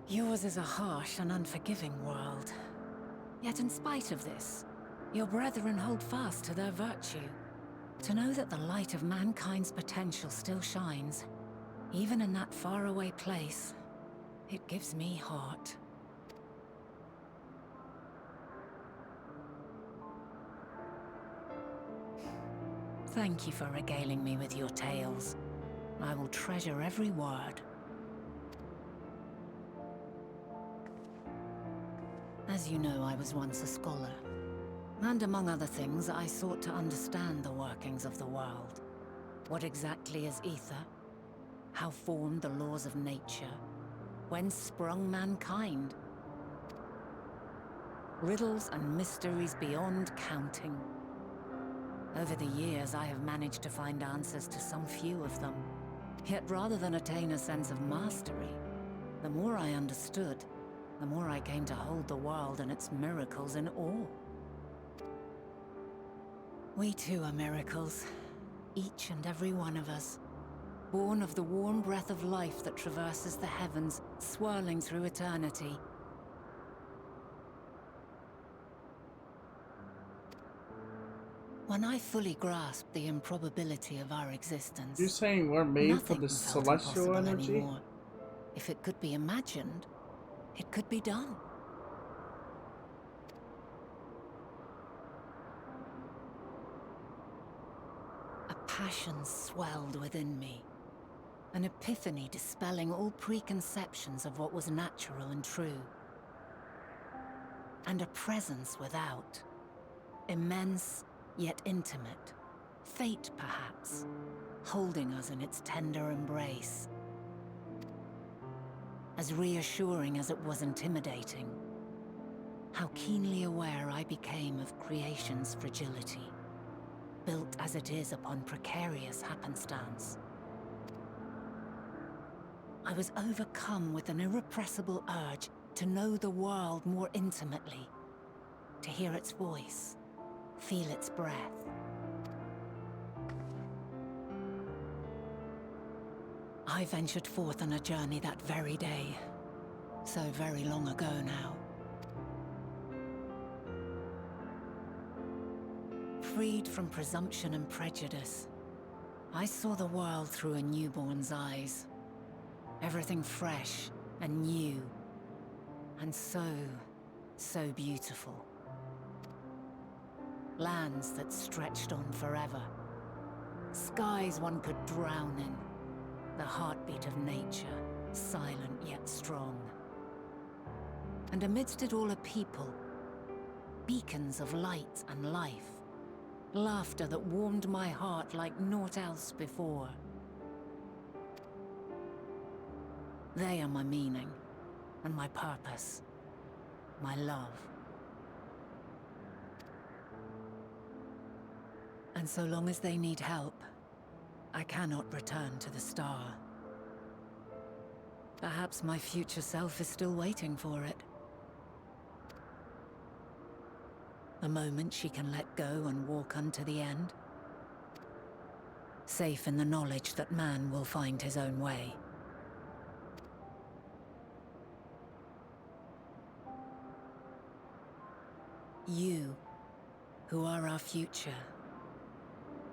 Yours is a harsh and unforgiving world. Yet in spite of this, your brethren hold fast to their virtue. To know that the light of mankind's potential still shines, even in that faraway place, it gives me heart. Thank you for regaling me with your tales. I will treasure every word. As you know, I was once a scholar. And among other things, I sought to understand the workings of the world. What exactly is ether? How formed the laws of nature? Whence sprung mankind? Riddles and mysteries beyond counting. Over the years, I have managed to find answers to some few of them. Yet rather than attain a sense of mastery, the more I understood, the more I came to hold the world and its miracles in awe. We too are miracles, each and every one of us, born of the warm breath of life that traverses the heavens, swirling through eternity. When I fully grasped the improbability of our existence, You're saying we're made for nothing the felt celestial impossible energy? anymore. If it could be imagined, it could be done. A passion swelled within me, an epiphany dispelling all preconceptions of what was natural and true. And a presence without, immense yet intimate, fate perhaps, holding us in its tender embrace. As reassuring as it was intimidating, how keenly aware I became of creation's fragility, built as it is upon precarious happenstance. I was overcome with an irrepressible urge to know the world more intimately, to hear its voice, feel its breath. I ventured forth on a journey that very day, so very long ago now. Freed from presumption and prejudice, I saw the world through a newborn's eyes. Everything fresh and new, and so beautiful. Lands that stretched on forever. Skies one could drown in. the heartbeat of nature, silent yet strong. And amidst it all a people, beacons of light and life, laughter that warmed my heart like naught else before. They are my meaning, and my purpose, my love. And so long as they need help, I cannot return to the star. Perhaps my future self is still waiting for it. A moment she can let go and walk unto the end. Safe in the knowledge that man will find his own way. You, who are our future,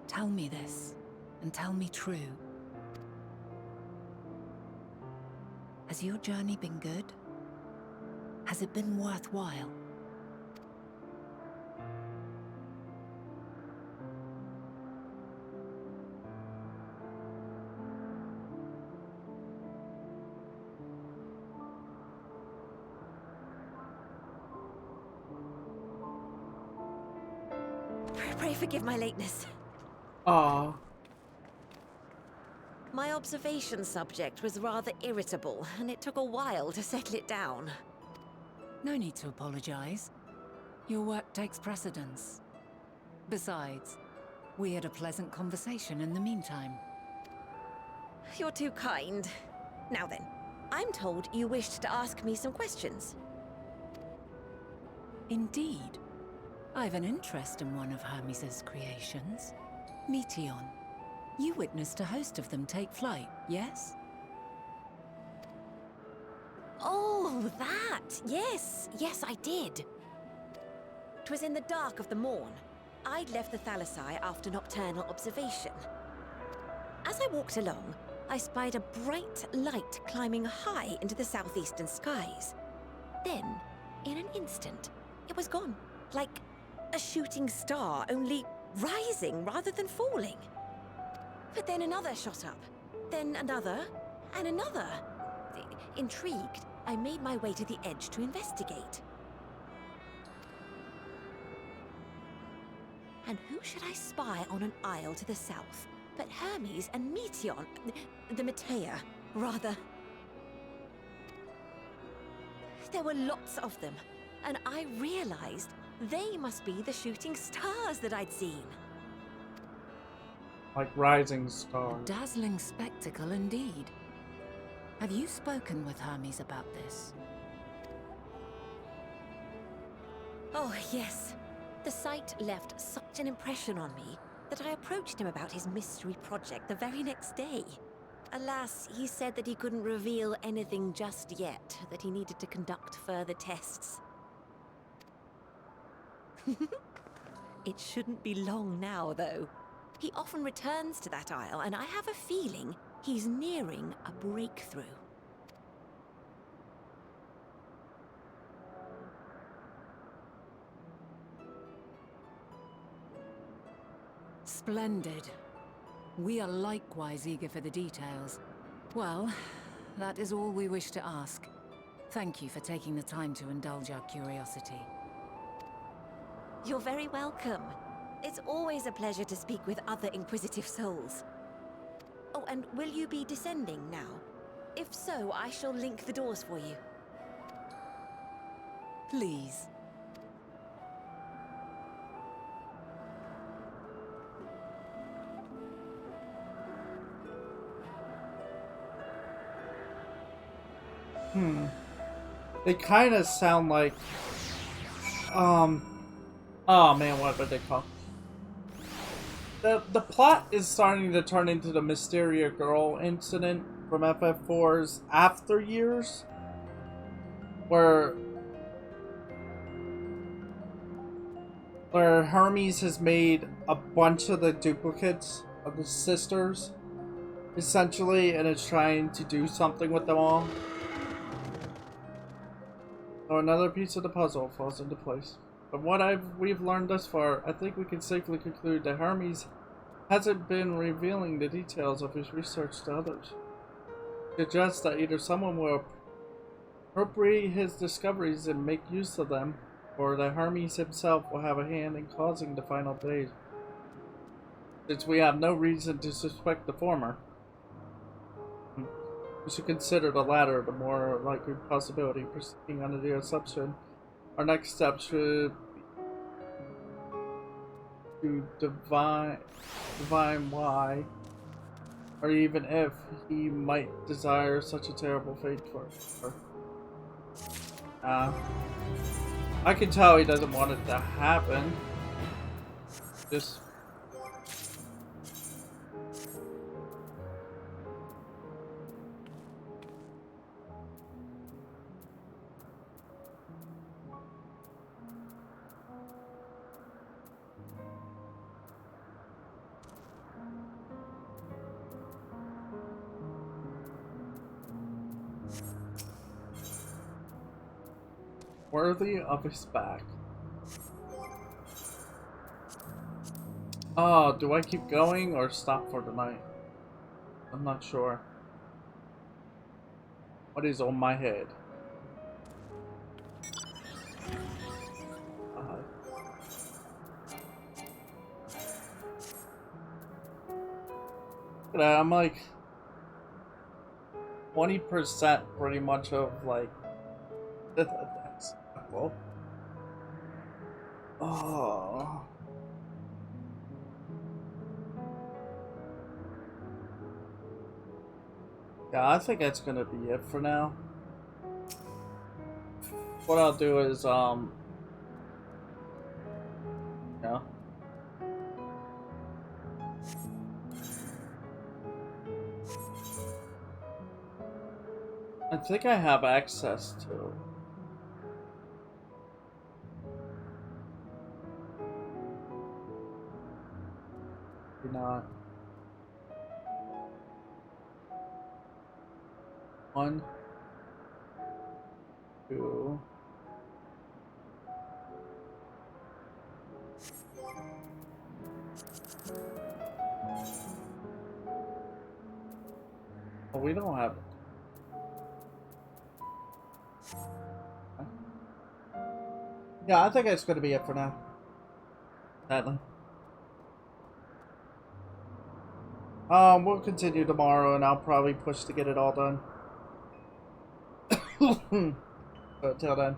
tell me this, and tell me true. Has your journey been good? Has it been worthwhile? Pray forgive my lateness. Aww. My observation subject was rather irritable, and it took a while to settle it down. No need to apologize. Your work takes precedence. Besides, we had a pleasant conversation in the meantime. You're too kind. Now then, I'm told you wished to ask me some questions. Indeed. I've an interest in one of Hermes' creations. Meteion. You witnessed a host of them take flight, yes? Oh, that! Yes, I did. 'Twas in the dark of the morn. I'd left the Thalassai after nocturnal observation. As I walked along, I spied a bright light climbing high into the southeastern skies. Then, in an instant, it was gone. Like a shooting star, only rising rather than falling. But then another shot up, then another, and another. Intrigued, I made my way to the edge to investigate. And who should I spy on an isle to the south but Hermes and Meteion, the Metea, rather. There were lots of them, and I realized they must be the shooting stars that I'd seen. Like rising stars. A dazzling spectacle indeed. Have you spoken with Hermes about this? Oh, yes. The sight left such an impression on me that I approached him about his mystery project the very next day. Alas, he said that he couldn't reveal anything just yet, that he needed to conduct further tests. It shouldn't be long now, though. He often returns to that isle, and I have a feeling he's nearing a breakthrough. Splendid. We are likewise eager for the details. Well, that is all we wish to ask. Thank you for taking the time to indulge our curiosity. You're very welcome. It's always a pleasure to speak with other inquisitive souls. Oh, and will you be descending now? If so, I shall link the doors for you. Please. They kind of sound like, oh man, what were they called? The plot is starting to turn into the Mysteria Girl incident from FF4's After Years, where Hermes has made a bunch of the duplicates of the sisters, essentially, and is trying to do something with them all. So another piece of the puzzle falls into place. From what we've learned thus far, I think we can safely conclude that Hermes hasn't been revealing the details of his research to others. suggests that either someone will appropriate his discoveries and make use of them, or that Hermes himself will have a hand in causing the final days. Since we have no reason to suspect the former, we should consider the latter the more likely possibility. Proceeding under the assumption, our next step should be to divine why, or even if, he might desire such a terrible fate for her. I can tell he doesn't want it to happen. Just worthy of his back. Oh, do I keep going or stop for the night? I'm not sure. What is on my head? I'm like 20% pretty much of like that's well. Oh. Yeah, I think that's gonna be it for now. What I'll do is yeah. I think I have access to. Maybe not. 1, 2. Oh, we don't have it. Yeah, I think it's going to be it for now. Sadly. We'll continue tomorrow, and I'll probably push to get it all done. But until then.